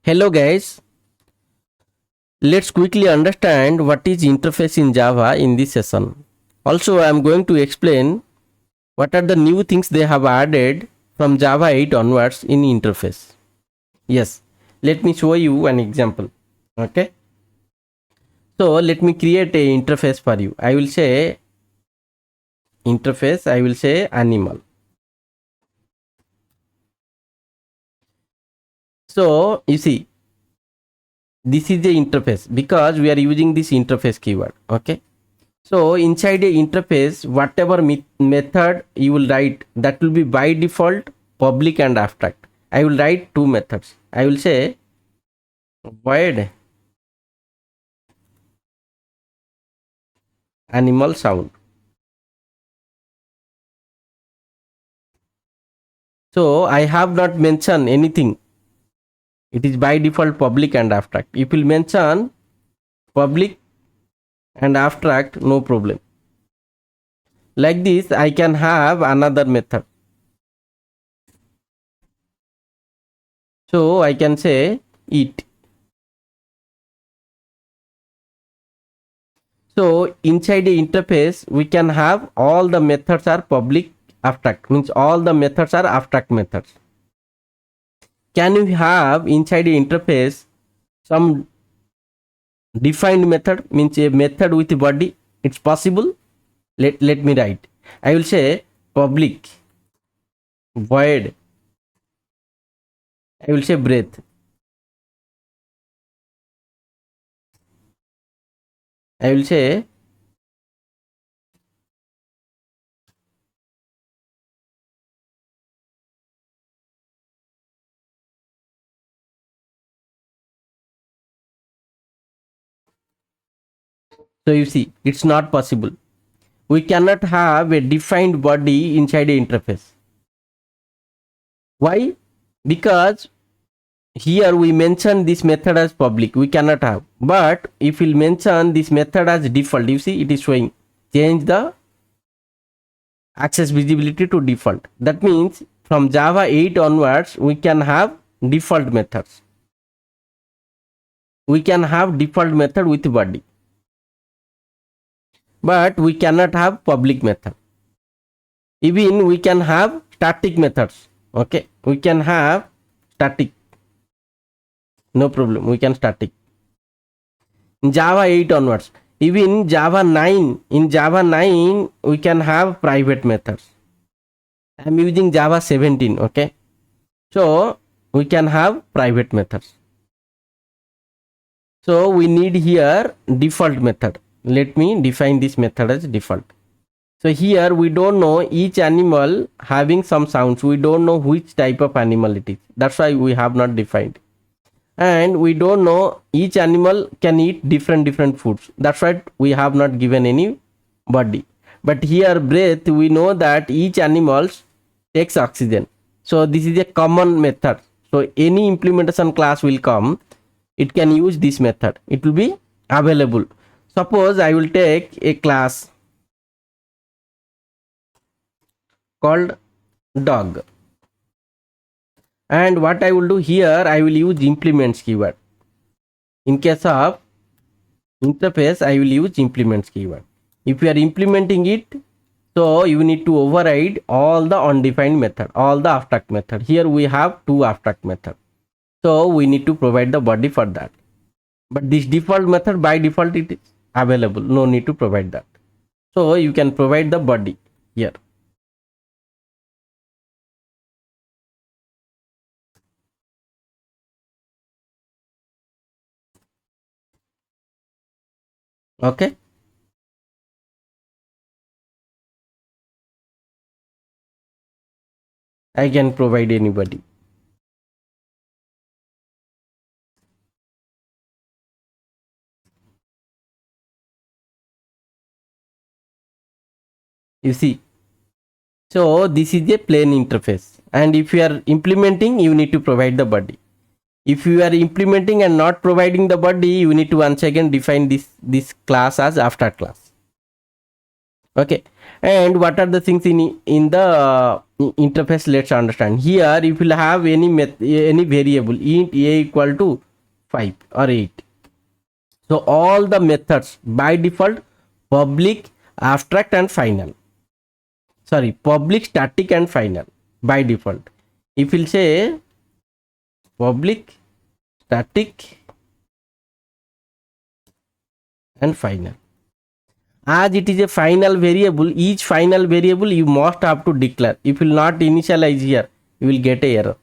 Hello guys, let's quickly understand what is interface in Java in this session. Also, I am going to explain what are the new things they have added from Java 8 onwards in interface. Yes, let me show you an example. Okay, so let me create a interface for you. I will say interface, I will say animal. So you see, this is the interface because we are using this interface keyword. Okay, so inside a interface, whatever method you will write, that will be by default public and abstract. I will write two methods. I will say void animal sound. So I have not mentioned anything. It is by default public and abstract. If you mention public and abstract, no problem. Like this, I can have another method. So I can say it. So inside the interface, we can have all the methods are public abstract, means all the methods are abstract methods. Can you have inside the interface some defined method, means a method with body? It's possible. Let me write. I will say public void. I will say breath. I will say so. You see, it's not possible. We cannot have a defined body inside the interface. Why? Because here we mention this method as public, we cannot have. But if we mention this method as default, you see it is showing change the access visibility to default. That means from Java 8 onwards we can have default methods. We can have default method with body, but we cannot have public method. Even we can have static methods. Okay, we can have static, no problem, we can static in Java 8 onwards. Even Java 9, in Java 9 we can have private methods. I am using Java 17. Okay, so we can have private methods. So we need here default method. Let me define this method as default. So here we don't know each animal having some sounds. We don't know which type of animal it is. That's why we have not defined. And we don't know each animal can eat different foods. That's why we have not given any body. But here breath, we know that each animal takes oxygen. So this is a common method. So any implementation class will come, it can use this method. It will be available. Suppose I will take a class called dog, and what I will do here, I will use implements keyword. In case of interface, I will use implements keyword. If you are implementing it, so you need to override all the undefined method, all the abstract method. Here we have two abstract method, so we need to provide the body for that. But this default method, by default it is available, no need to provide that. So you can provide the body here. Okay, I can provide anybody. You see, so this is a plain interface, and if you are implementing, you need to provide the body. If you are implementing and not providing the body, you need to once again define this class as abstract class. Okay, and what are the things in the interface? Let's understand. Here if you have any variable int a equal to 5 or 8, so all the methods by default public, abstract and final, sorry, public, static and final by default. If we'll say public, static and final, as it is a final variable, each final variable you must have to declare. If you will not initialize here, you will get a error.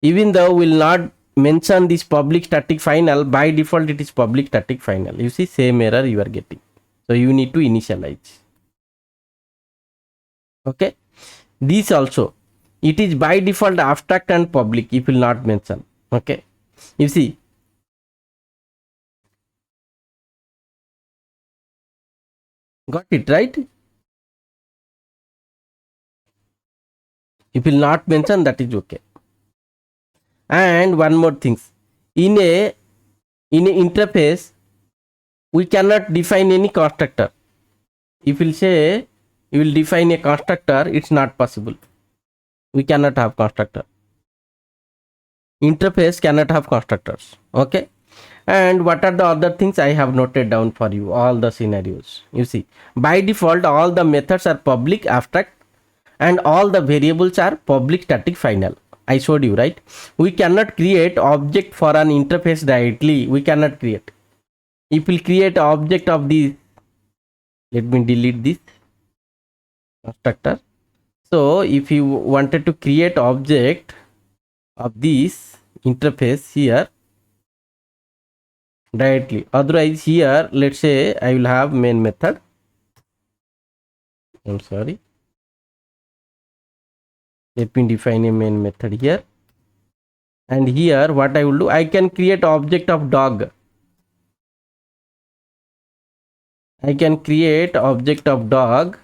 Even though we will not mention this public static final, by default it is public static final. You see, same error you are getting, so you need to initialize. Okay, this also it is by default abstract and public, if will not mention. Okay, you see, got it right? If will not mention, that is okay. And one more things, in a interface we cannot define any constructor. If we'll say you will define a constructor, it's not possible. We cannot have constructor. Interface cannot have constructors. Okay, and what are the other things I have noted down for you, all the scenarios. You see, by default all the methods are public, abstract and all the variables are public, static, final. I showed you, right? We cannot create object for an interface directly. We cannot create. If we create object of this, let me delete this constructor. So if you wanted to create object of this interface here directly, otherwise here let's say I will have main method. I'm sorry, let me define a main method here, and here what I will do, I can create object of dog. I can create object of dog,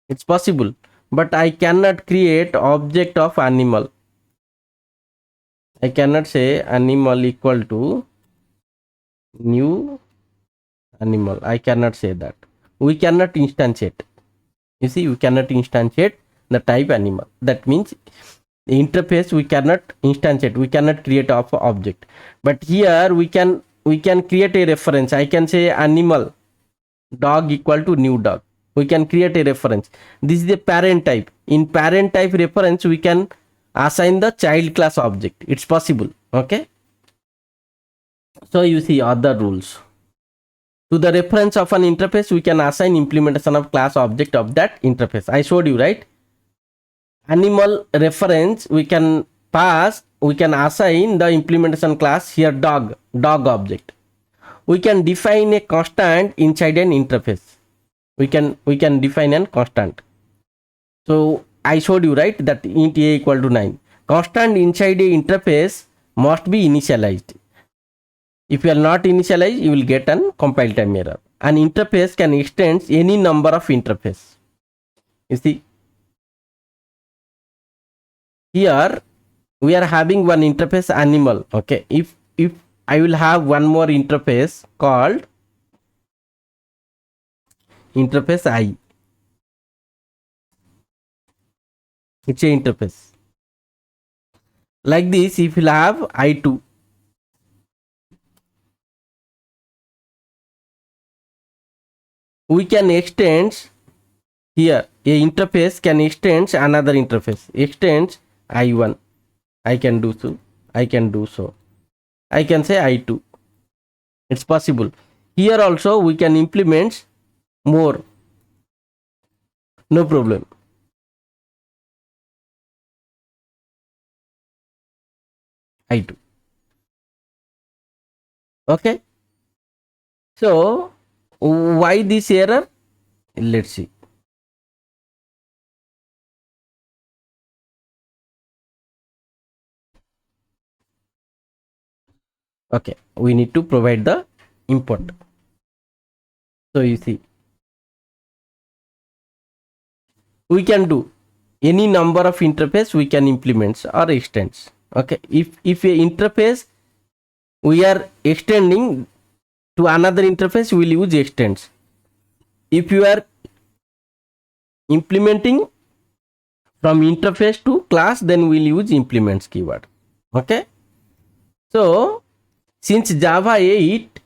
it's possible, but I cannot create object of animal. I cannot say animal equal to new animal. I cannot say that. We cannot instantiate. You see, we cannot instantiate the type animal. That means the interface we cannot instantiate, we cannot create of object. But here we can create a reference. I can say animal dog equal to new dog. We can create a reference. This is the parent type. In parent type reference we can assign the child class object. It's possible. Okay, so you see other rules. To the reference of an interface we can assign implementation of class object of that interface. I showed you, right? Animal reference we can pass, we can assign the implementation class here dog object. We can define a constant inside an interface. We can define a constant. So I showed you, right, that int a equal to 9. Constant inside a interface must be initialized. If you are not initialized, you will get an compile time error. An interface can extend any number of interface. You see, here we are having one interface animal. Okay, if I will have one more interface called interface I, it's a interface like this. If you have I2, we can extend here, a interface can extend another interface, extends I1. I can do so, I can say I2. It's possible. Here also we can implement more, no problem. I2. Okay, so why this error? Let's see. Okay, we need to provide the input. So you see, we can do any number of interface we can implement or extends. Okay, if a interface we are extending to another interface, we'll use extends. If you are implementing from interface to class, then we'll use implements keyword. Okay, so since Java 8,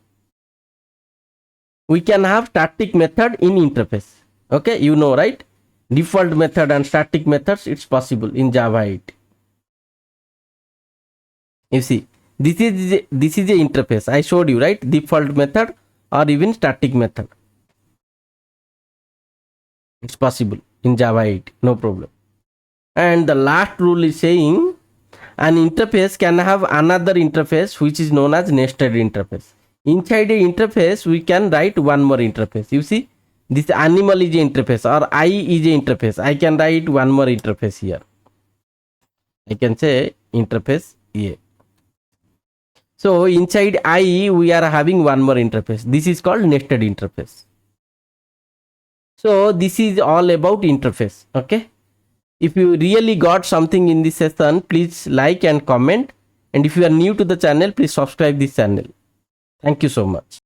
we can have static method in interface. Okay, you know, right? Default method and static methods, it's possible in Java 8. You see, this is a interface I showed you, right? Default method or even static method, it's possible in Java 8, no problem. And the last rule is saying an interface can have another interface which is known as nested interface. Inside a interface, we can write one more interface. You see, this animal is a interface or I is a interface. I can write one more interface here. I can say interface A. So inside I, we are having one more interface. This is called nested interface. So this is all about interface. Okay. If you really got something in this session, please like and comment. And if you are new to the channel, please subscribe this channel. Thank you so much.